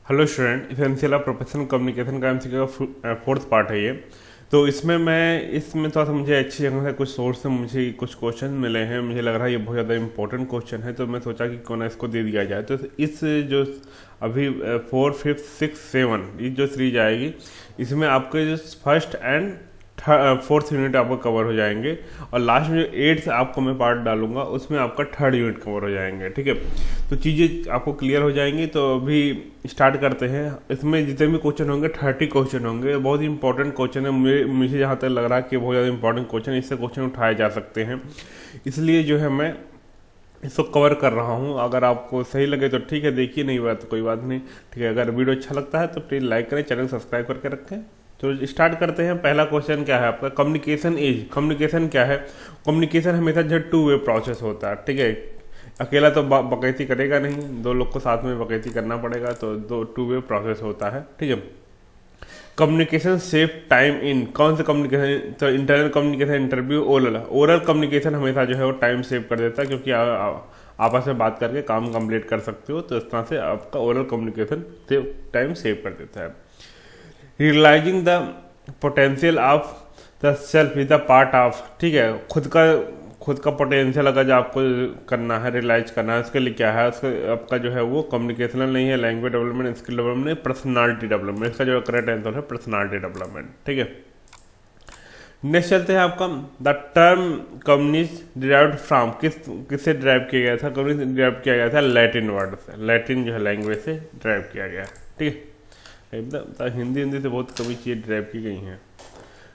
Hello student, essential of professional communication का MCQ का fourth part है ये। तो इसमें थोड़ा सा मुझे अच्छी जगह से कुछ सोर्स से मुझे कुछ क्वेश्चन मिले हैं। मुझे लग रहा है ये बहुत ज़्यादा इंपॉर्टेंट क्वेश्चन है, तो मैं सोचा कि क्यों ना इसको दे दिया जाए। तो इस जो अभी 4, 5, 6, 7 ये जो सीरीज आएगी, इसमें आपके जो फर्स्ट एंड फोर्थ यूनिट आपका कवर हो जाएंगे, और लास्ट में जो 8th आपको मैं पार्ट डालूंगा उसमें आपका थर्ड यूनिट कवर हो जाएंगे। ठीक है, तो चीज़ें आपको क्लियर हो जाएंगी। तो अभी स्टार्ट करते हैं। इसमें जितने भी क्वेश्चन होंगे 30 क्वेश्चन होंगे। बहुत ही इंपॉर्टेंट क्वेश्चन है। मुझे जहाँ तक लग रहा है कि बहुत ज़्यादा इंपॉर्टेंट क्वेश्चन, इससे क्वेश्चन उठाए जा सकते हैं, इसलिए जो है मैं इसको कवर कर रहा हूँ। अगर आपको सही लगे तो ठीक है, देखिए, नहीं हुआ तो कोई बात नहीं। ठीक है, अगर वीडियो अच्छा लगता है तो प्लीज़ लाइक करें, चैनल सब्सक्राइब करके रखें। तो स्टार्ट करते हैं। पहला क्वेश्चन क्या है आपका? Communication is. कम्युनिकेशन क्या है? कम्युनिकेशन हमेशा जो 2 वे प्रोसेस होता है। ठीक है, अकेला तो बकैती करेगा नहीं, 2 लोग को साथ में बकैती करना पड़ेगा, तो 2 वे प्रोसेस होता है। ठीक है, कम्युनिकेशन सेव टाइम इन। कौन सा कम्युनिकेशन? तो internal communication, interview, oral. Oral communication हमेशा जो है वो टाइम सेव कर देता है, क्योंकि आपस में बात करके काम कंप्लीट कर सकते हो, तो इस तरह से आपका ओरल कम्युनिकेशन टाइम सेव कर देता है। Realising the potential of the self is the part of. ठीक है, खुद का पोटेंशियल अगर जो आपको करना है, रियलाइज करना है, उसके लिए क्या है? उसका आपका जो है वो कम्युनिकेशनल नहीं है, लैंग्वेज डेवलपमेंट, स्किल डेवलपमेंट नहीं, पर्सनालिटी डेवलपमेंट। इसका जो करेक्ट आंसर है पर्सनालिटी डेवलपमेंट। ठीक है, नेक्स्ट चलते हैं आपका। The term communist derived from. किससे डिराइव किया गया था? कम्युनिस्ट डिराइव किया गया था लैटिन वर्ड से। लैटिन जो है लैंग्वेज से डिराइव किया गया। ठीक है, एकदम हिंदी से बहुत कभी चीज़ें डिराइव की गई हैं।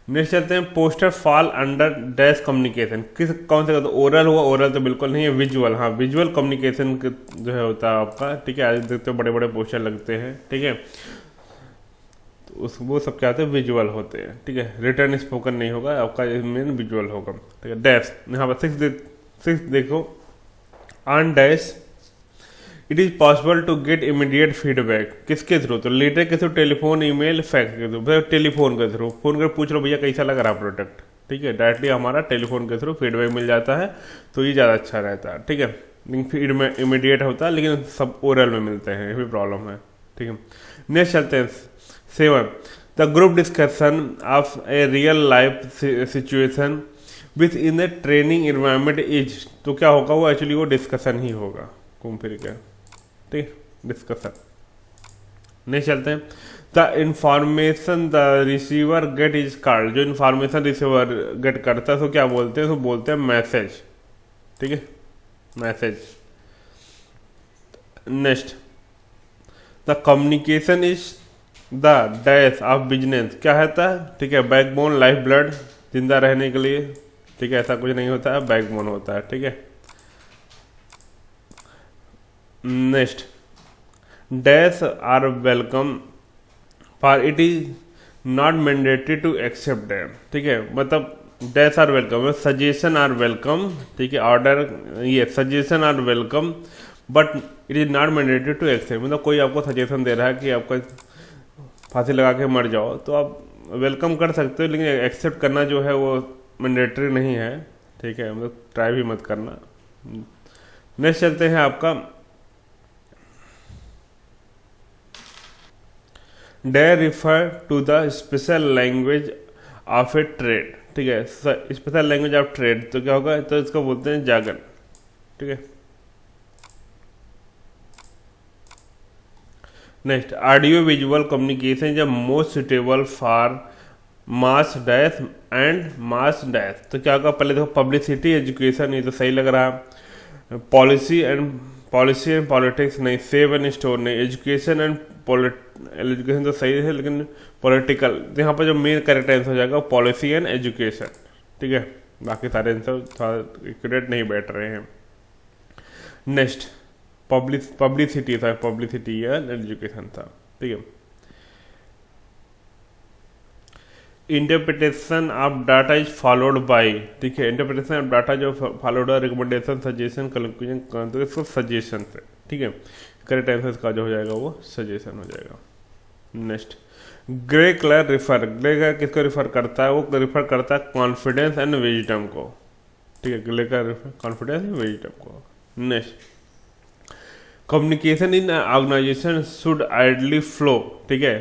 नेक्स्ट चलते हैं। Poster fall under dash communication. कौन से? ओरल हुआ? ओरल तो बिल्कुल नहीं है। विजुअल, हाँ, विजुअल कम्युनिकेशन जो है होता है आपका। ठीक है, आज देखते हो बड़े बड़े पोस्टर लगते हैं। ठीक है, तो वो सब क्या होते हैं? विजुअल होते हैं। ठीक है, रिटर्न स्पोकन नहीं होगा आपका, मेन विजुअल होगा। ठीक है, डैश यहाँ पर 6 देखो। On dash it is possible to get immediate feedback. किसके थ्रू? तो लेटर के थ्रू, टेलीफोन, ईमेल, फैक्स के थ्रू। टेलीफोन के थ्रू फोन कर पूछ लो भैया कैसा लग रहा प्रोडक्ट। ठीक है, डायरेक्टली हमारा टेलीफोन के थ्रू फीडबैक मिल जाता है, तो ये ज़्यादा अच्छा रहता है। ठीक है, लेकिन फीड में इमीडिएट होता है, लेकिन सब ओरल में मिलते हैं, ये भी प्रॉब्लम है। ठीक है, नेक्स्ट चलते हैं। 7 the group discussion of a real life situation with in the training environment is. तो क्या होगा? वो एक्चुअली वो डिस्कशन ही होगा, घूम फिर के। ठीक, डिस्कशन। नहीं चलते हैं। The information the receiver get is called. जो इंफॉर्मेशन रिसीवर गेट करता है तो क्या बोलते हैं? तो बोलते हैं मैसेज। ठीक है, message. Next, the communication is the dash of business. क्या होता है? ठीक है, बैकबोन, लाइफ ब्लड, जिंदा रहने के लिए। ठीक है, ऐसा कुछ नहीं होता है, बैकबोन होता है। ठीक है, next, dash are welcome for it is not mandatory to accept them. ठीक है, मतलब dash are welcome, suggestion are welcome. ठीक है, ऑर्डर, ये suggestion are welcome but it is not mandatory to accept. मतलब कोई आपको सजेशन दे रहा है कि आपका फांसी लगा के मर जाओ, तो आप वेलकम कर सकते हो, लेकिन एक्सेप्ट करना जो है वो मैंडेटरी नहीं है। ठीक है, मतलब ट्राई भी मत करना। नेक्स्ट चलते हैं आपका। They refer to the special language of a trade. ठीक है, स्पेशल लैंग्वेज ऑफ ट्रेड तो क्या होगा? तो इसको बोलते हैं जागन। ठीक है, next, audio visual communication is most suitable for mass dash and mass dash. तो क्या होगा? पहले देखो, पब्लिसिटी, एजुकेशन, ये तो सही लग रहा है। पॉलिसी एंड पॉलिटिक्स नहीं, सेव एंड स्टोर नहीं, एजुकेशन एंड एजुकेशन तो सही है, लेकिन पॉलिटिकल, तो यहाँ पर जो मेन करेक्ट आंसर हो जाएगा पॉलिसी एंड एजुकेशन। ठीक है, बाकी सारे आंसर थोड़ा एक्यूरेट नहीं बैठ रहे हैं। नेक्स्ट, पब्लिसिटी था, पब्लिसिटी एंड एजुकेशन था। ठीक है, interpretation of data is followed by. ठीक है, इंटरप्रिटेशन ऑफ डाटा जो फॉलोड है, रिकमेंडेशन, सजेशन, कंक्लूजन, तो इसको सजेशन से। ठीक है, करेक्ट आंसर का जो हो जाएगा वो सजेशन हो जाएगा। Next, grey colour refer. Grey colour किसको रिफर करता है? वो रिफर करता है कॉन्फिडेंस एंड विजडम को। ठीक है, grey colour refer confidence and wisdom को। Next, communication in organisation should ideally flow, ठीक है।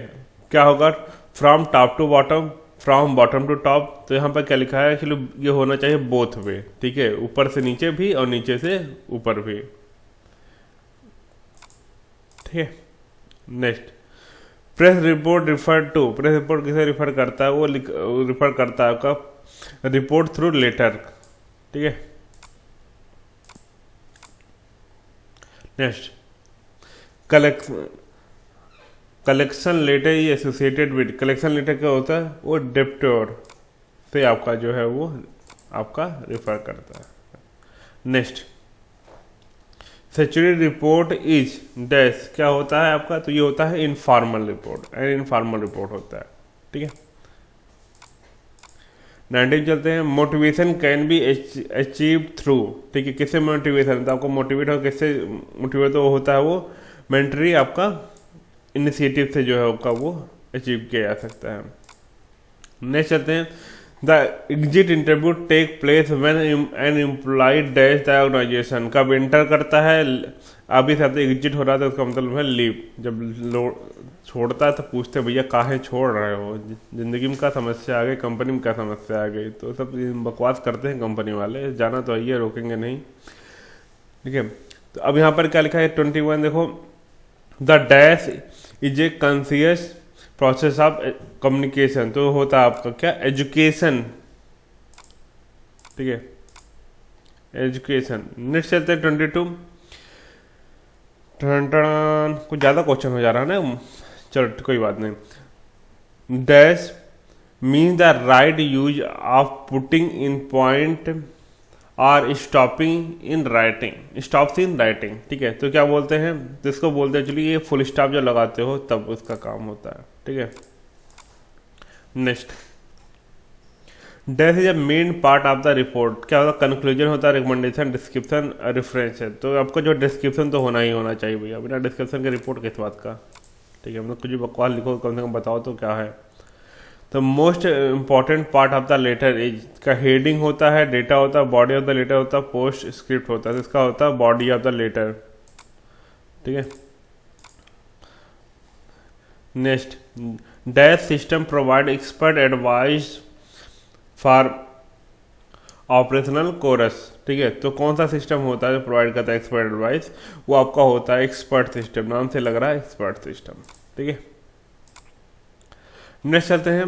क्या होगा, from top to bottom, from bottom to top. तो यहाँ पर क्या लिखा है, एक्चुअली ये होना चाहिए बोथ वे, ठीक है, ऊपर से नीचे भी और नीचे से ऊपर भी, ठीक है। Next, press report refer to, press report किसे रिफर करता है, वो रिफर करता है आपका रिपोर्ट थ्रू लेटर, ठीक है। नेक्स्ट, कलेक्शन लेटर ये एसोसिएटेड विद, कलेक्शन लेटर क्या होता है, वो डेप्टोर से आपका जो है वो आपका रेफर करता है। Next, statutory report is dash, क्या होता है आपका, तो ये होता है informal report, and informal report होता है, ठीक है। 19 चलते हैं, motivation can be achieve through, ठीक है, किससे मोटिवेशन, तो आपको मोटिवेट हो, किससे मोटिवेट तो होता है वो मेंटरी आपका इनिशिएटिव से जो है आपका वो अचीव किया जा सकता है। नेक्स्ट चलते हैं, the exit interview take place when an employ dash the organisation, कब एंटर करता है, अभी साथ एग्जिट हो रहा था, उसका मतलब है लीव, जब छोड़ता है तो पूछते हैं भैया काहे छोड़ रहे हो, जिंदगी में क्या समस्या आ गई, कंपनी में क्या समस्या आ गई, तो सब बकवास करते हैं कंपनी वाले, जाना तो है, रोकेंगे नहीं, ठीक है। तो अब यहाँ पर क्या लिखा है 21 देखो, the dash is a conscious process of communication, तो होता है आपका क्या, एजुकेशन, ठीक है, एजुकेशन। नेक्स्ट चलते हैं 22, कुछ ज़्यादा क्वेश्चन हो जा रहा है ना, चलो कोई बात नहीं। Dash means the right use of putting in point और stopping in writing, stops in writing, ठीक है। तो क्या बोलते हैं, तो इसको बोलते हैं एक्चुअली ये फुल स्टॉप जो लगाते हो तब उसका काम होता है, ठीक है। Next, dash is a main part of the report, क्या होता है, कंक्लूजन होता है, रिकमेंडेशन, डिस्क्रिप्शन, रेफरेंस है। तो आपको जो डिस्क्रिप्शन तो होना ही होना चाहिए भैया, बिना डिस्क्रिप्शन के रिपोर्ट किस बात का, ठीक है। मतलब कुछ भी बकवास लिखो, कम से कम बताओ तो क्या है। तो most important part of the letter is का हेडिंग होता है, डेटा होता है, बॉडी ऑफ द लेटर होता है, पोस्ट स्क्रिप्ट होता है, तो इसका होता है बॉडी ऑफ द लेटर, ठीक है। Next, dash system provide expert advice for operational courses, ठीक है। तो कौन सा सिस्टम होता है जो प्रोवाइड करता है एक्सपर्ट एडवाइस, वो आपका होता है एक्सपर्ट सिस्टम, नाम से लग रहा है एक्सपर्ट सिस्टम, ठीक है। नेक्स्ट चलते हैं,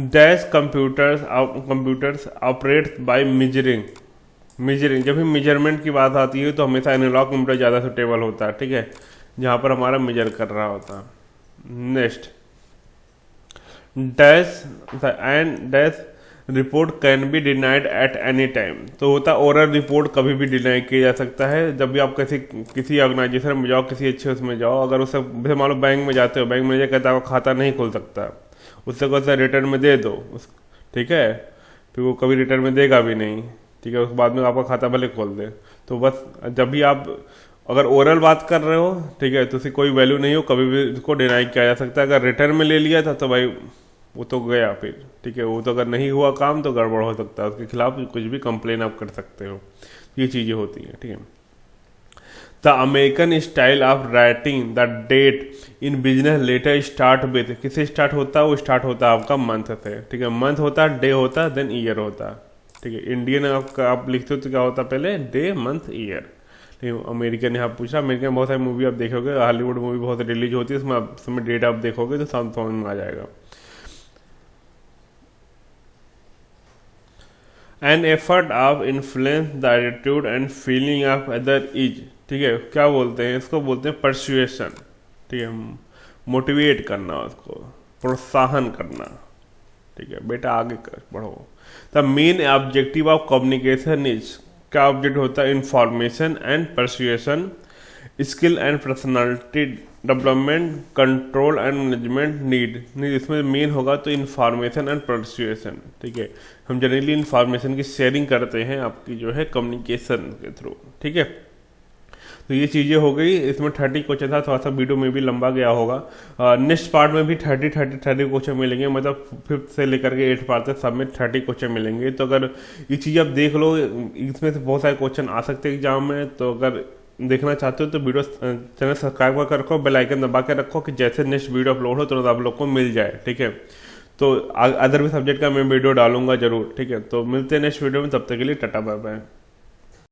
dash computers operate by measuring, जब भी मेजरमेंट की बात आती है तो हमेशा एनालॉग कंप्यूटर ज़्यादा सुटेबल होता है, ठीक है, जहाँ पर हमारा मेजर कर रहा होता है। Next, dash report can be denied at any time, तो होता है ओरल रिपोर्ट कभी भी डिनाई किया जा सकता है, जब भी आप किसी ऑर्गेनाइजेशन में जाओ, किसी अच्छे उसमें जाओ, अगर उससे मान लो बैंक में जाते हो, बैंक मैनेजर कहता है आपका खाता नहीं खुल सकता, उससे कहता है रिटर्न में दे दो, ठीक है, फिर वो कभी रिटर्न में देगा भी नहीं, ठीक है, उसके बाद में आपका खाता भले खोल दे। तो बस जब भी आप अगर ओरल बात कर रहे हो, ठीक है, तो उसकी कोई वैल्यू नहीं हो, कभी भी उसको डिनाई किया जा सकता है। अगर रिटर्न में ले लिया था तो भाई वो तो गया फिर, ठीक है, वो तो अगर नहीं हुआ काम तो गड़बड़ हो सकता है, उसके खिलाफ कुछ भी कंप्लेन आप कर सकते हो, ये चीज़ें होती हैं, ठीक है। The American style of writing the date in business letter start with, किससे स्टार्ट होता है, वो स्टार्ट होता है आपका मंथ से, ठीक है, मंथ होता है, डे होता है, देन ईयर होता है, ठीक है। इंडियन आप लिखते हो तो क्या होता है, पहले डे, मंथ, ईयर, ठीक है। अमेरिकन यहाँ पूछा, अमेरिकन में बहुत सारी मूवी आप देखोगे, हॉलीवुड मूवी बहुत रिलीज होती है, उसमें डेट आप देखोगे तो समझ में आ जाएगा। An effort of influence the attitude and feeling of other is, ठीक है, क्या बोलते हैं इसको, बोलते हैं परसुएशन, ठीक है, मोटिवेट करना, उसको प्रोत्साहन करना, ठीक है, बेटा आगे बढ़ो। The main objective of communication is, क्या ऑब्जेक्ट होता है, information and persuasion, skill and personality development, control and management need, इसमें मेन होगा तो इंफॉर्मेशन एंड परसुएशन, ठीक है। हम जनरली इंफॉर्मेशन की शेयरिंग करते हैं आपकी जो है कम्युनिकेशन के थ्रू, ठीक है। तो ये चीज़ें हो गई, इसमें 30 क्वेश्चन था, थोड़ा सा वीडियो में भी लंबा गया होगा। नेक्स्ट पार्ट में भी 30 क्वेश्चन मिलेंगे, मतलब 5th से लेकर के 8th पार्ट तक सब में 30 क्वेश्चन मिलेंगे। तो अगर ये चीज़ आप देख लो, इसमें से बहुत सारे क्वेश्चन आ सकते हैं एग्जाम में, तो अगर देखना चाहते हो तो वीडियो चैनल सब्सक्राइब कर रखो, बेल आइकन दबा के रखो कि जैसे नेक्स्ट वीडियो अपलोड हो तुरंत आप लोग को मिल जाए, ठीक है। तो अदर भी सब्जेक्ट का मैं वीडियो डालूंगा जरूर, ठीक है। तो मिलते हैं नेक्स्ट वीडियो में, तब तक के लिए टाटा बाय बाय।